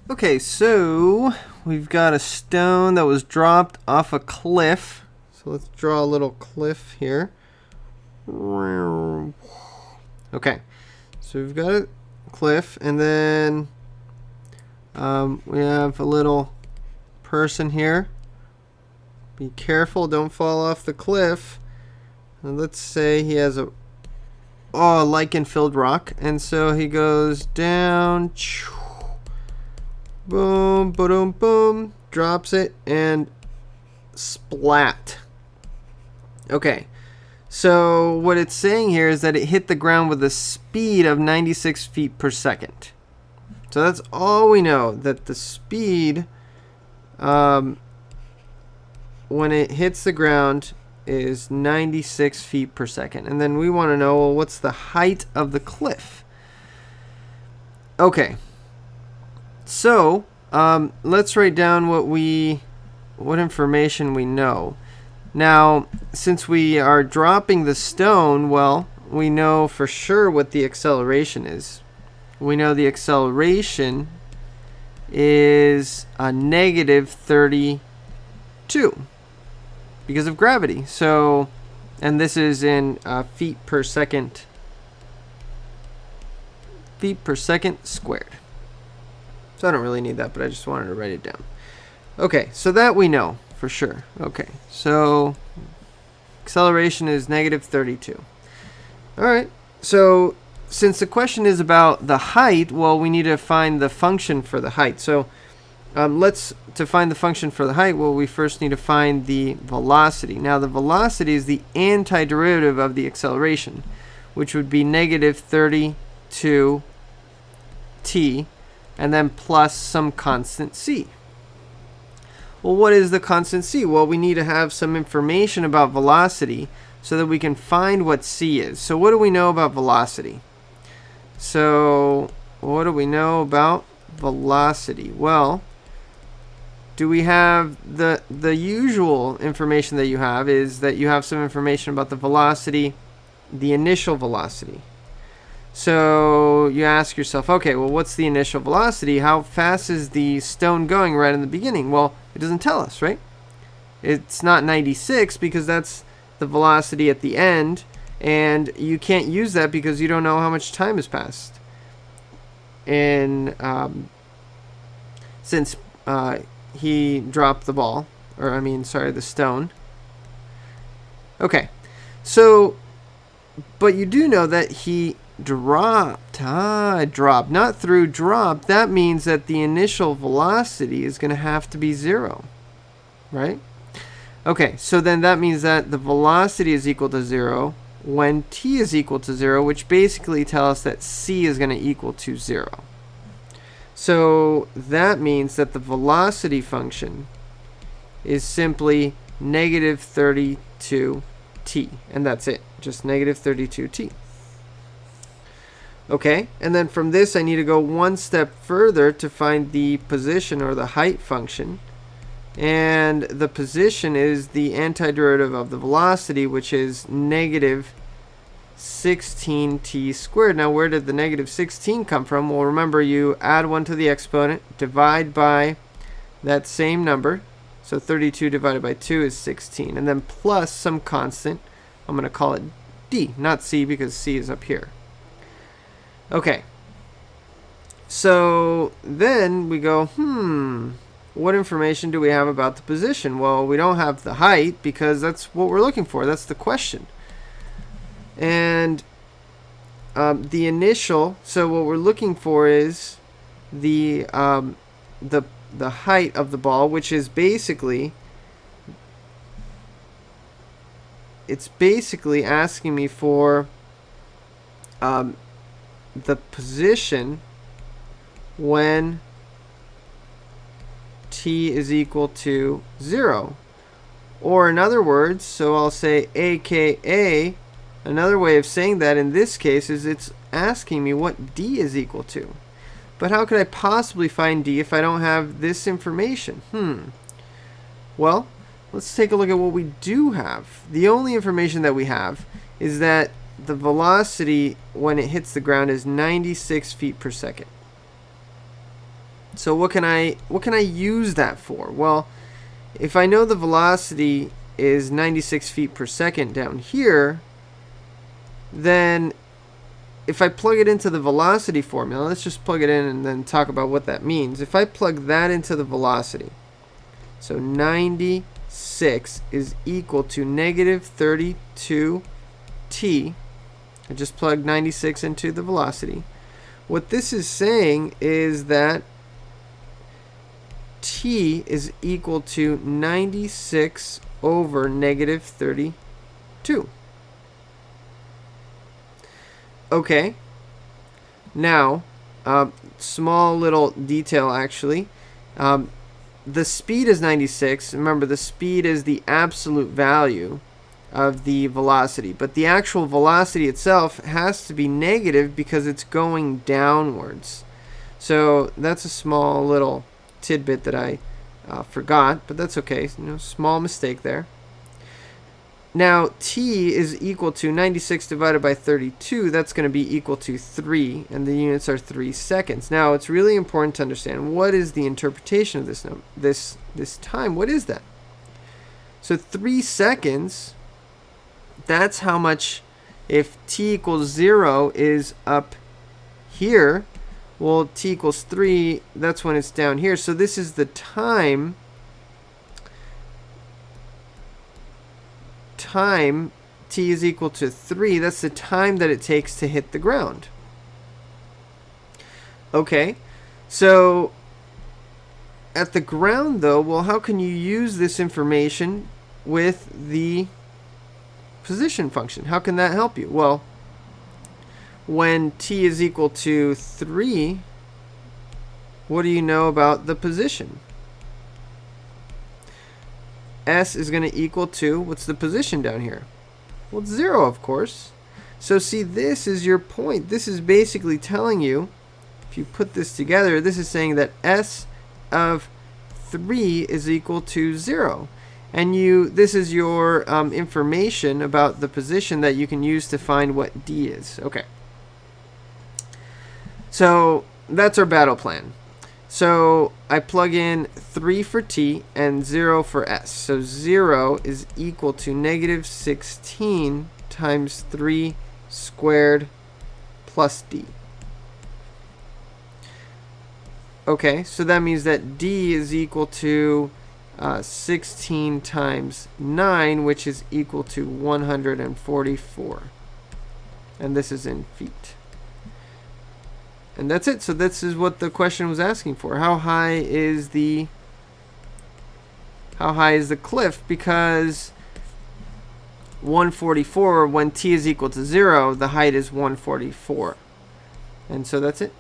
Okay, so we've got a stone that was dropped off a cliff. So let's draw a little cliff here. Okay, so we've got a cliff, and then we have a little person here. Be careful, don't fall off the cliff. And let's say he has a lichen-filled rock, and so he goes down. Boom, boom, boom, drops it, and splat. Okay, so what it's saying here is that it hit the ground with a speed of 96 feet per second. So that's all we know, that the speed when it hits the ground is 96 feet per second. And then we want to know, well, what's the height of the cliff? Okay. So, let's write down what information we know. Now, since we are dropping the stone, well, we know for sure what the acceleration is. We know the acceleration is a negative 32 because of gravity. So, and this is in feet per second squared. So I don't really need that, but I just wanted to write it down. Okay, so that we know for sure. Okay, so acceleration is negative 32. All right, so since the question is about the height, well, we need to find the function for the height. So to find the function for the height, well, we first need to find the velocity. Now, the velocity is the antiderivative of the acceleration, which would be negative 32t, and then plus some constant c. Well, what is the constant c? Well, we need to have some information about velocity so that we can find what c is. So what do we know about velocity? So what do we know about velocity? Well, do we have the usual information that you have is that you have some information about the velocity, the initial velocity. So you ask yourself, okay, well, what's the initial velocity? How fast is the stone going right in the beginning? Well, it doesn't tell us, right? It's not 96 because that's the velocity at the end, and you can't use that because you don't know how much time has passed. And since he dropped the ball, the stone. Okay, so, but you do know that he dropped. Dropped. Not through dropped. That means that the initial velocity is going to have to be 0. Right? Okay, so then that means that the velocity is equal to 0 when t is equal to 0, which basically tells us that c is going to equal to 0. So that means that the velocity function is simply negative 32t. And that's it. Just negative 32t. Okay, and then from this I need to go one step further to find the position or the height function. And the position is the antiderivative of the velocity, which is negative 16t squared. Now, where did the negative 16 come from? Well, remember, you add 1 to the exponent, divide by that same number. So 32 divided by 2 is 16. And then plus some constant. I'm going to call it d, not c, because c is up here. Okay. So then we go, what information do we have about the position? Well, we don't have the height because that's what we're looking for. That's the question. And the initial, so what we're looking for is the height of the ball, which is basically, it's basically asking me for the position when t is equal to 0. Or in other words, so I'll say aka, another way of saying that in this case is it's asking me what d is equal to. But how could I possibly find d if I don't have this information? Well, let's take a look at what we do have. The only information that we have is that the velocity when it hits the ground is 96 feet per second. So what can I use that for? Well, if I know the velocity is 96 feet per second down here, then if I plug it into the velocity formula, let's just plug it in and then talk about what that means. If I plug that into the velocity, so 96 is equal to negative 32t. I just plugged 96 into the velocity. What this is saying is that t is equal to 96 over negative 32. Okay, now, small little detail actually. The speed is 96. Remember, the speed is the absolute value of the velocity, but the actual velocity itself has to be negative because it's going downwards. So that's a small little tidbit that I forgot, but that's okay. Small mistake there. Now, t is equal to 96 divided by 32. That's going to be equal to 3, and the units are 3 seconds. Now, it's really important to understand what is the interpretation of this time. What is that? So 3 seconds, that's how much, if t equals 0 is up here, well, t equals 3, that's when it's down here. So this is the time t is equal to 3. That's the time that it takes to hit the ground. Okay, so at the ground though, well, how can you use this information with the position function? How can that help you? Well, when t is equal to 3, what do you know about the position? S is going to equal to, what's the position down here? Well, it's 0, of course. So see, this is your point. This is basically telling you, if you put this together, this is saying that S of 3 is equal to 0. And this is your information about the position that you can use to find what D is. Okay. So that's our battle plan. So I plug in 3 for t and 0 for s. So 0 is equal to negative 16 times 3 squared plus d. Okay, so that means that d is equal to 16 times 9, which is equal to 144. And this is in feet. And that's it. So this is what the question was asking for. How high is the cliff? Because 144, when t is equal to 0, the height is 144. And so that's it.